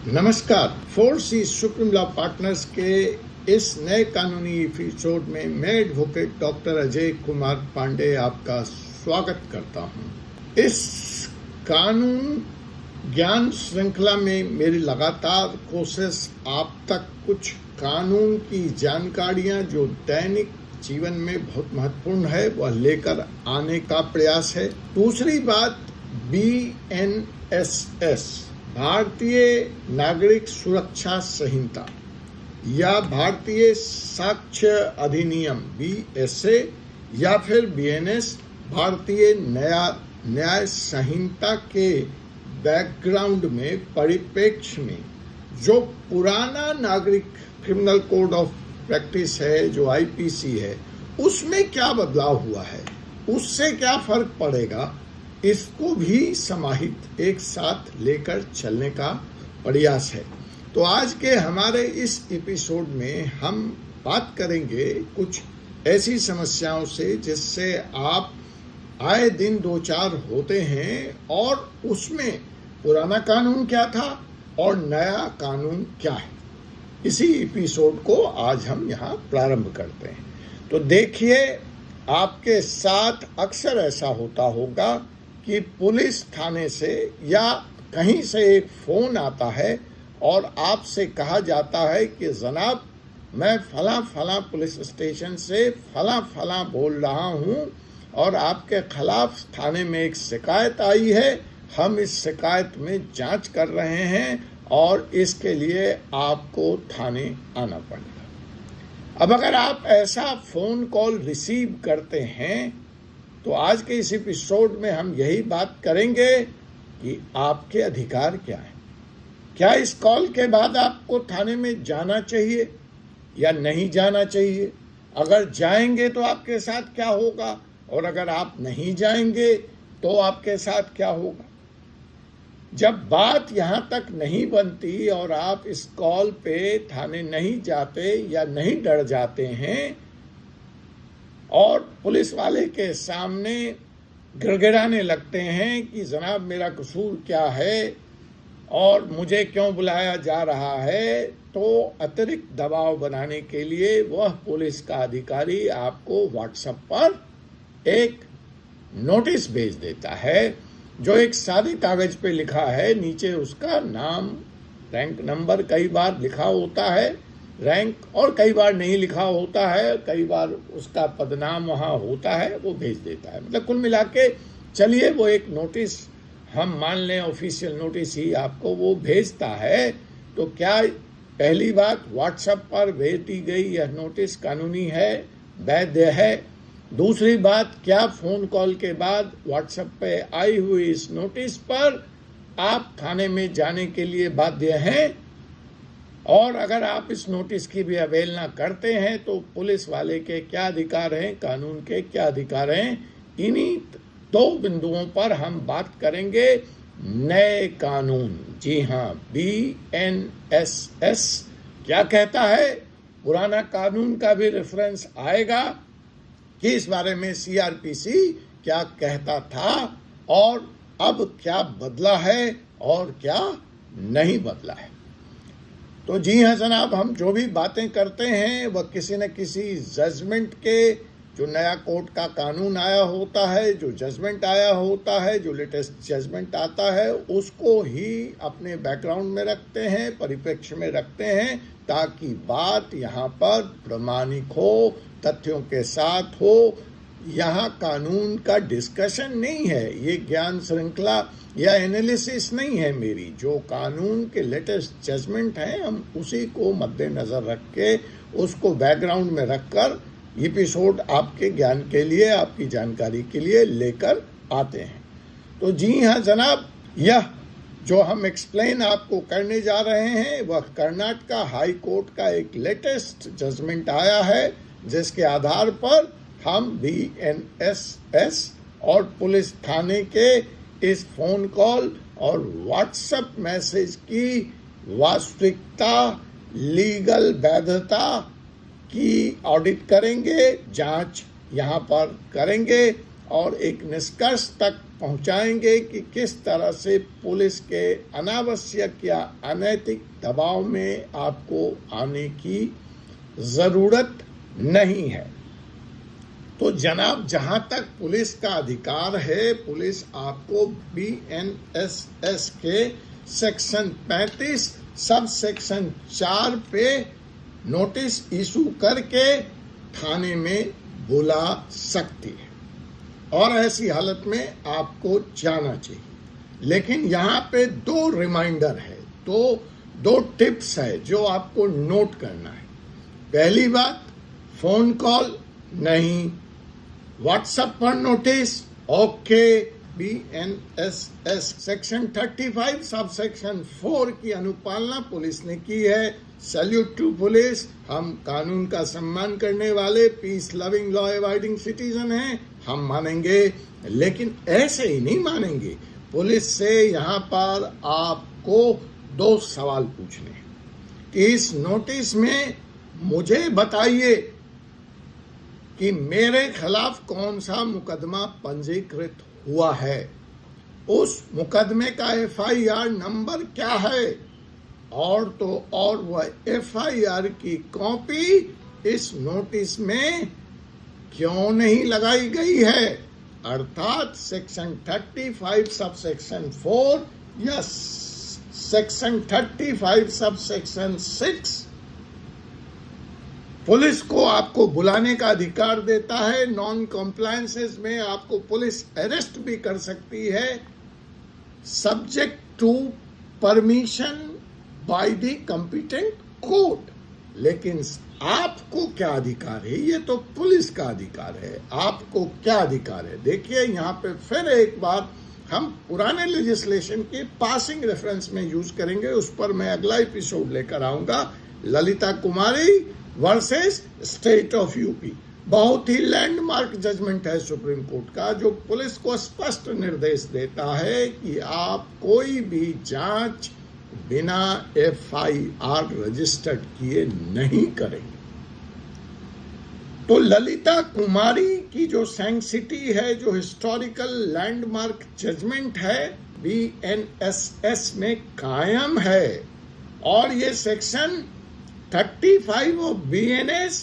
नमस्कार। 4C supreme law partners के इस नए कानूनी एपिसोड में मैं एडवोकेट डॉक्टर अजय कुमार पांडे आपका स्वागत करता हूं। इस कानून ज्ञान श्रृंखला में मेरी लगातार कोशिश आप तक कुछ कानून की जानकारियां जो दैनिक जीवन में बहुत महत्वपूर्ण है वह लेकर आने का प्रयास है। दूसरी बात, BNSS भारतीय नागरिक सुरक्षा संहिता या भारतीय साक्ष्य अधिनियम BSA या फिर BNS भारतीय न्याय संहिता के बैकग्राउंड में परिप्रेक्ष्य में जो पुराना नागरिक क्रिमिनल कोड ऑफ प्रैक्टिस है जो IPC है उसमें क्या बदलाव हुआ है, उससे क्या फर्क पड़ेगा, इसको भी समाहित एक साथ लेकर चलने का प्रयास है। तो आज के हमारे इस एपिसोड में हम बात करेंगे कुछ ऐसी समस्याओं से जिससे आप आए दिन दो चार होते हैं और उसमें पुराना कानून क्या था और नया कानून क्या है। इसी एपिसोड को आज हम यहाँ प्रारंभ करते हैं। तो देखिए, आपके साथ अक्सर ऐसा होता होगा कि पुलिस थाने से या कहीं से एक फोन आता है और आपसे कहा जाता है कि जनाब मैं फला पुलिस स्टेशन से फला बोल रहा हूं और आपके खिलाफ थाने में एक शिकायत आई है, हम इस शिकायत में जांच कर रहे हैं और इसके लिए आपको थाने आना पड़ेगा। अब अगर आप ऐसा फोन कॉल रिसीव करते हैं तो आज के इस एपिसोड में हम यही बात करेंगे कि आपके अधिकार क्या है। क्या इस कॉल के बाद आपको थाने में जाना चाहिए या नहीं जाना चाहिए? अगर जाएंगे तो आपके साथ क्या होगा और अगर आप नहीं जाएंगे तो आपके साथ क्या होगा? जब बात यहाँ तक नहीं बनती और आप इस कॉल पे थाने नहीं जाते या नहीं डर जाते हैं और पुलिस वाले के सामने गिड़गिड़ाने लगते हैं कि जनाब मेरा कसूर क्या है और मुझे क्यों बुलाया जा रहा है, तो अतिरिक्त दबाव बनाने के लिए वह पुलिस का अधिकारी आपको व्हाट्सएप पर एक नोटिस भेज देता है जो एक सादे कागज पे लिखा है, नीचे उसका नाम, रैंक नंबर कई बार लिखा होता है, रैंक और कई बार नहीं लिखा होता है, कई बार उसका पदनाम वहाँ होता है, वो भेज देता है। मतलब कुल मिला के चलिए वो एक नोटिस हम मान लें ऑफिशियल नोटिस ही आपको वो भेजता है। तो क्या पहली बात, व्हाट्सएप पर भेज दी गई यह नोटिस कानूनी है, वैध है? दूसरी बात, क्या फोन कॉल के बाद व्हाट्सएप पे आई हुई इस नोटिस पर आप थाने में जाने के लिए बाध्य हैं? और अगर आप इस नोटिस की भी अवहेलना करते हैं तो पुलिस वाले के क्या अधिकार हैं, कानून के क्या अधिकार हैं? इन्हीं दो बिंदुओं पर हम बात करेंगे नए कानून। जी हाँ, BNSS क्या कहता है, पुराना कानून का भी रेफरेंस आएगा कि इस बारे में CRPC क्या कहता था और अब क्या बदला है और क्या नहीं बदला है। तो जी हाँ जनाब, हम जो भी बातें करते हैं वह किसी न किसी जजमेंट के, जो नया कोर्ट का कानून आया होता है, जो जजमेंट आया होता है, जो लेटेस्ट जजमेंट आता है, उसको ही अपने बैकग्राउंड में रखते हैं, परिप्रेक्ष्य में रखते हैं, ताकि बात यहाँ पर प्रामाणिक हो, तथ्यों के साथ हो। यहाँ कानून का डिस्कशन नहीं है, ये ज्ञान श्रृंखला या एनालिसिस नहीं है मेरी। जो कानून के लेटेस्ट जजमेंट हैं हम उसी को मद्देनजर रख के, उसको बैकग्राउंड में रखकर एपिसोड आपके ज्ञान के लिए, आपकी जानकारी के लिए लेकर आते हैं। तो जी हाँ जनाब, यह जो हम एक्सप्लेन आपको करने जा रहे हैं वह कर्नाटक हाई कोर्ट का एक लेटेस्ट जजमेंट आया है, जिसके आधार पर हम BNSS और पुलिस थाने के इस फोन कॉल और व्हाट्सएप मैसेज की वास्तविकता, लीगल वैधता की ऑडिट करेंगे, जांच यहाँ पर करेंगे और एक निष्कर्ष तक पहुंचाएंगे कि किस तरह से पुलिस के अनावश्यक या अनैतिक दबाव में आपको आने की ज़रूरत नहीं है। तो जनाब, जहां तक पुलिस का अधिकार है, पुलिस आपको BNSS के सेक्शन 35 सब सेक्शन 4 पे नोटिस इशू करके थाने में बुला सकती है और ऐसी हालत में आपको जाना चाहिए। लेकिन यहाँ पे 2 रिमाइंडर है, दो टिप्स है जो आपको नोट करना है। पहली बात, फोन कॉल नहीं, व्हाट्सएप पर notice okay. BNSS section 35 sub section 4 की अनुपालना पुलिस ने की है। Salute to police. हम कानून का सम्मान करने वाले peace loving law abiding citizen हैं, हम मानेंगे, लेकिन ऐसे ही नहीं मानेंगे। पुलिस से यहाँ पर आपको 2 सवाल पूछने हैं कि इस नोटिस में मुझे बताइए कि मेरे खिलाफ कौन सा मुकदमा पंजीकृत हुआ है, उस मुकदमे का FIR नंबर क्या है, और तो और वह FIR की कॉपी इस नोटिस में क्यों नहीं लगाई गई है। अर्थात सेक्शन 35 सब सेक्शन 4 या सेक्शन 35 सब सेक्शन 6 पुलिस को आपको बुलाने का अधिकार देता है। नॉन कॉम्प्लायंसेस में आपको पुलिस अरेस्ट भी कर सकती है, subject to permission by the competent court. लेकिन आपको क्या अधिकार है, ये तो पुलिस का अधिकार है, आपको क्या अधिकार है। देखिए, यहाँ पे फिर एक बार हम पुराने लेजिस्लेशन के पासिंग रेफरेंस में यूज करेंगे, उस पर मैं अगला एपिसोड लेकर आऊंगा। ललिता कुमारी वर्सेस स्टेट ऑफ यूपी बहुत ही लैंडमार्क जजमेंट है सुप्रीम कोर्ट का, जो पुलिस को स्पष्ट निर्देश देता है कि आप कोई भी जांच बिना FIR रजिस्टर्ड किए नहीं करेंगे। तो ललिता कुमारी की जो सैंक्सिटी है, जो हिस्टोरिकल लैंडमार्क जजमेंट है, BNSS में कायम है। और ये section 35 of BNS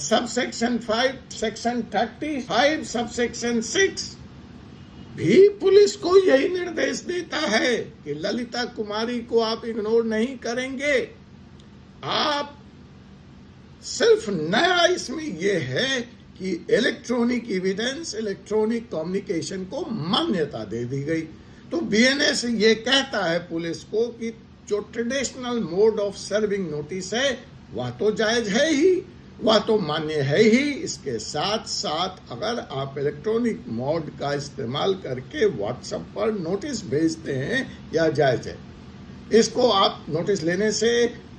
sub section 5 section 35 sub section 6 भी पुलिस को यही निर्देश देता है कि ललिता कुमारी को आप इग्नोर नहीं करेंगे। आप सिर्फ नया इसमें यह है कि इलेक्ट्रॉनिक एविडेंस, इलेक्ट्रॉनिक कम्युनिकेशन को मान्यता दे दी गई। तो BNS ये कहता है पुलिस को कि जो traditional mode of serving notice है वह तो जायज है ही, वह तो मान्य है ही। इसके साथ साथ अगर आप इलेक्ट्रॉनिक मोड का इस्तेमाल करके व्हाट्सएप पर नोटिस भेजते हैं, यह जायज है, इसको आप नोटिस लेने से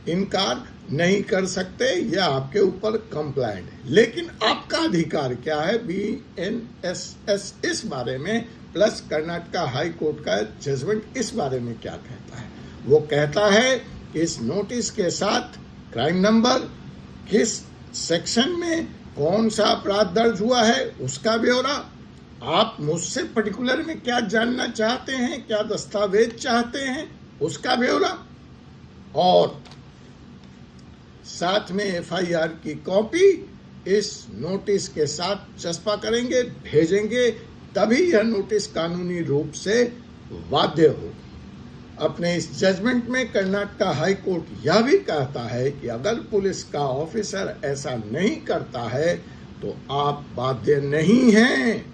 इनकार नहीं कर सकते, यह आपके ऊपर कंप्लायंट है। लेकिन आपका अधिकार क्या है, BNSS इस बारे में, प्लस कर्नाटका हाई कोर्ट का जजमेंट इस बारे में क्या कहता है। वो कहता है कि इस नोटिस के साथ क्राइम नंबर, किस सेक्शन में कौन सा अपराध दर्ज हुआ है उसका ब्यौरा, आप मुझसे पर्टिकुलर में क्या जानना चाहते हैं, क्या दस्तावेज चाहते हैं उसका ब्यौरा, और साथ में FIR की कॉपी इस नोटिस के साथ चस्पा करेंगे, भेजेंगे, तभी यह नोटिस कानूनी रूप से वाध्य हो। अपने इस जजमेंट में कर्नाटका हाई कोर्ट यह भी कहता है कि अगर पुलिस का ऑफिसर ऐसा नहीं करता है तो आप बाध्य नहीं हैं,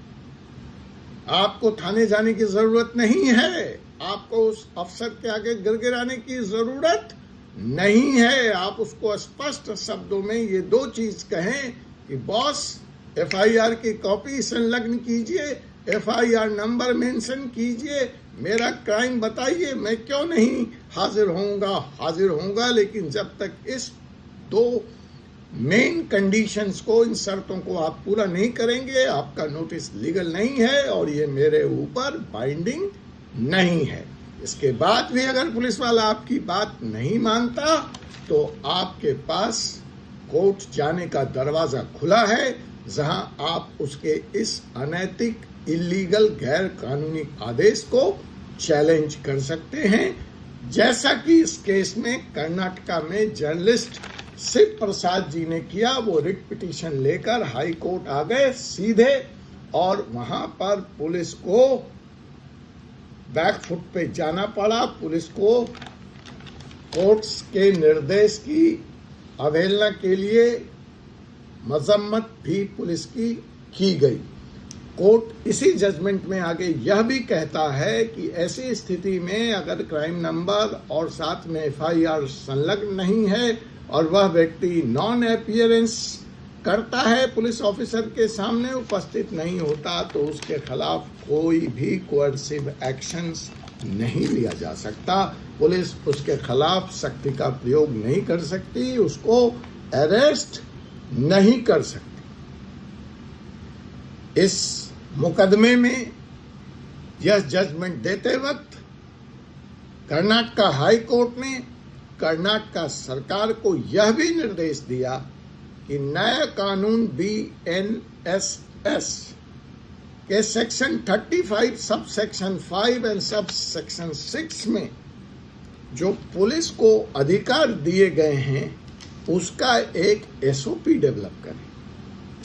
आपको थाने जाने की जरूरत नहीं है, आपको उस अफसर के आगे गिड़गिड़ाने की जरूरत नहीं है। आप उसको स्पष्ट शब्दों में ये 2 चीज कहें कि बॉस FIR की कॉपी संलग्न कीजिए, FIR नंबर मेंशन कीजिए, मेरा क्राइम बताइए, मैं क्यों नहीं हाजिर होऊंगा। लेकिन जब तक इस 2 मेन कंडीशंस को, इन शर्तों को आप पूरा नहीं करेंगे, आपका नोटिस लीगल नहीं है और ये मेरे ऊपर बाइंडिंग नहीं है। इसके बाद भी अगर पुलिस वाला आपकी बात नहीं मानता तो आपके पास कोर्ट जाने का दरवाजा खुला है, जहां आप उसके इस अनैतिक इलीगल गैर कानूनी आदेश को चैलेंज कर सकते हैं, जैसा कि इस केस में कर्नाटका में जर्नलिस्ट शिव प्रसाद जी ने किया। वो रिट पिटीशन लेकर हाई कोर्ट आ गए सीधे, और वहां पर पुलिस को बैकफुट पे जाना पड़ा। पुलिस को कोर्ट्स के निर्देश की अवहेलना के लिए मजम्मत भी पुलिस की गई। कोर्ट इसी जजमेंट में आगे यह भी कहता है कि ऐसी स्थिति में अगर क्राइम नंबर और साथ में FIR संलग्न नहीं है और वह व्यक्ति नॉन अपीयरेंस करता है, पुलिस ऑफिसर के सामने उपस्थित नहीं होता, तो उसके खिलाफ कोई भी कोएर्सिव एक्शंस नहीं लिया जा सकता। पुलिस उसके खिलाफ सख्ती का प्रयोग नहीं कर सकती, उसको अरेस्ट नहीं कर सकती। इस मुकदमे में यह जजमेंट देते वक्त कर्नाटका हाई कोर्ट ने कर्नाटका सरकार को यह भी निर्देश दिया कि नया कानून BNSS के section 35 sub section 5 and sub section 6 में जो पुलिस को अधिकार दिए गए हैं उसका एक SOP डेवलप करें,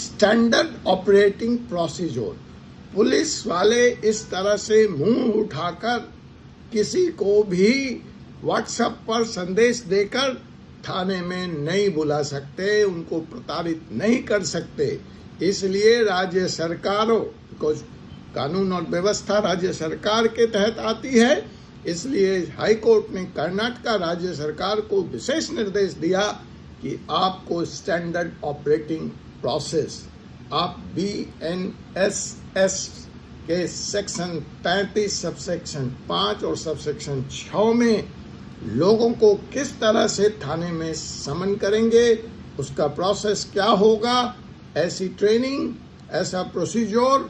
स्टैंडर्ड ऑपरेटिंग प्रोसीजर। पुलिस वाले इस तरह से मुंह उठाकर किसी को भी व्हाट्सएप पर संदेश देकर थाने में नहीं बुला सकते, उनको प्रताड़ित नहीं कर सकते। इसलिए राज्य सरकारों को, कानून और व्यवस्था राज्य सरकार के तहत आती है, इसलिए हाई कोर्ट ने कर्नाटका राज्य सरकार को विशेष निर्देश दिया कि आपको स्टैंडर्ड ऑपरेटिंग प्रोसेस, आप BNSS के सेक्शन 35 सबसेक्शन 5 और सबसेक्शन 6 में लोगों को किस तरह से थाने में समन करेंगे, उसका प्रोसेस क्या होगा, ऐसी ट्रेनिंग, ऐसा प्रोसीजर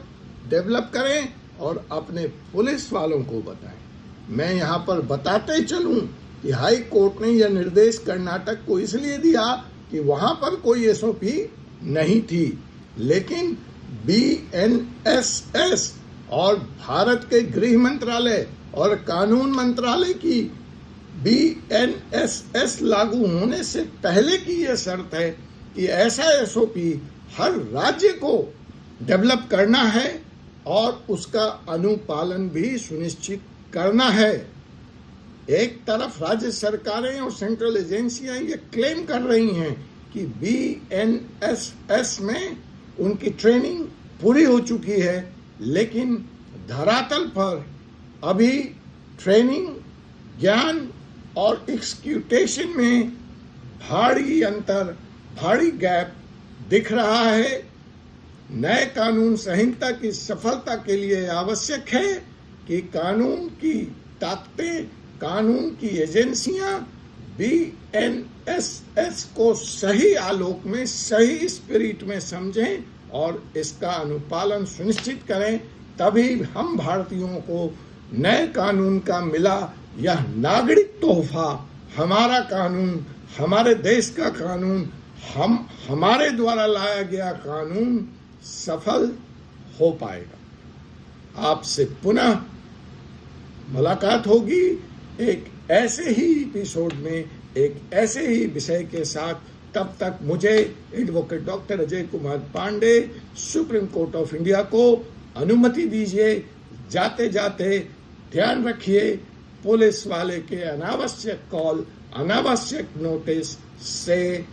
डेवलप करें और अपने पुलिस वालों को बताएं। मैं यहाँ पर बताते चलूं कि हाई कोर्ट ने यह निर्देश कर्नाटक को इसलिए दिया कि वहां पर कोई SOP नहीं थी, लेकिन BNSS और भारत के गृह मंत्रालय और कानून मंत्रालय की BNSS लागू होने से पहले की यह शर्त है कि ऐसा SOP हर राज्य को डेवलप करना है और उसका अनुपालन भी सुनिश्चित करना है। एक तरफ राज्य सरकारें और सेंट्रल एजेंसियां ये क्लेम कर रही हैं कि BNSS में उनकी ट्रेनिंग पूरी हो चुकी है, लेकिन धरातल पर अभी ट्रेनिंग, ज्ञान और एक्सक्यूटेशन में भारी अंतर, भारी गैप दिख रहा है। नए कानून संहिता की सफलता के लिए आवश्यक है कि कानून की ताकतें, कानून की एजेंसियां BNSS को सही आलोक में, सही स्पिरिट में समझें और इसका अनुपालन सुनिश्चित करें। तभी हम भारतीयों को नए कानून का मिला यह नागरिक तोहफा, हमारा कानून, हमारे देश का कानून, हमारे द्वारा लाया गया कानून सफल हो पाएगा। आपसे पुनः मुलाकात होगी एक ऐसे ही एपिसोड में, एक ऐसे ही विषय के साथ। तब तक मुझे advocate doctor Ajay Kumar Pandey, supreme court of India को अनुमति दीजिए। जाते जाते ध्यान रखिए, पुलिस वाले के अनावश्यक कॉल, अनावश्यक नोटिस से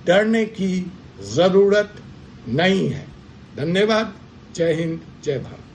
डरने की जरूरत नहीं है। धन्यवाद। जय हिंद, जय भारत।